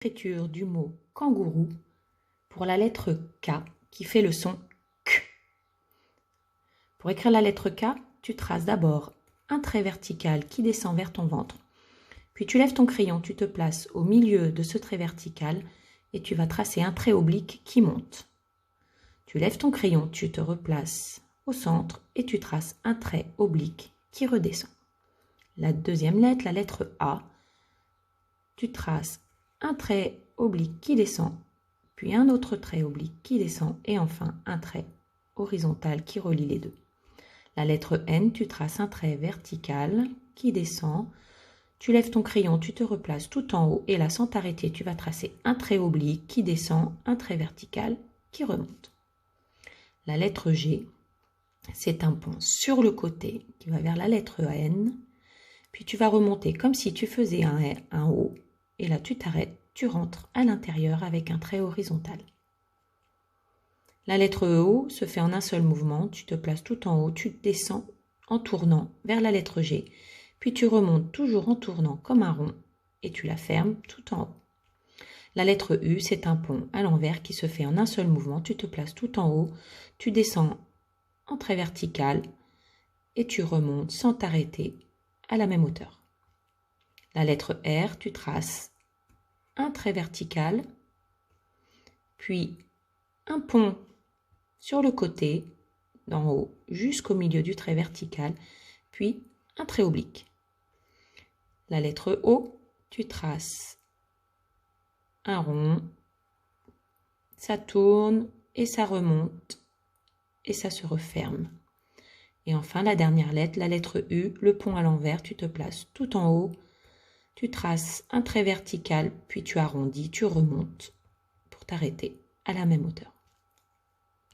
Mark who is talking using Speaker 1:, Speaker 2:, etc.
Speaker 1: l'écriture du mot kangourou pour la lettre K qui fait le son K. Pour écrire la lettre K, tu traces d'abord un trait vertical qui descend vers ton ventre. Puis tu lèves ton crayon, tu te places au milieu de ce trait vertical et tu vas tracer un trait oblique qui monte. Tu lèves ton crayon, tu te replaces au centre et tu traces un trait oblique qui redescend. La deuxième lettre, la lettre A, tu traces un trait oblique qui descend, puis un autre trait oblique qui descend et enfin un trait horizontal qui relie les deux. La lettre N, tu traces un trait vertical qui descend, tu lèves ton crayon, tu te replaces tout en haut et là sans t'arrêter, tu vas tracer un trait oblique qui descend, un trait vertical qui remonte. La lettre G, c'est un pont sur le côté qui va vers la lettre N, puis tu vas remonter comme si tu faisais un O et là tu t'arrêtes, tu rentres à l'intérieur avec un trait horizontal. La lettre O se fait en un seul mouvement, tu te places tout en haut, tu descends en tournant vers la lettre G, puis tu remontes toujours en tournant comme un rond et tu la fermes tout en haut. La lettre U, c'est un pont à l'envers qui se fait en un seul mouvement, tu te places tout en haut, tu descends en trait vertical et tu remontes sans t'arrêter à la même hauteur. La lettre R, tu traces un trait vertical, puis un pont sur le côté, d'en haut jusqu'au milieu du trait vertical, puis un trait oblique. La lettre O, tu traces un rond, ça tourne et ça remonte et ça se referme. Et enfin la dernière lettre, la lettre U, le pont à l'envers, tu te places tout en haut, tu traces un trait vertical, puis tu arrondis, tu remontes pour t'arrêter à la même hauteur.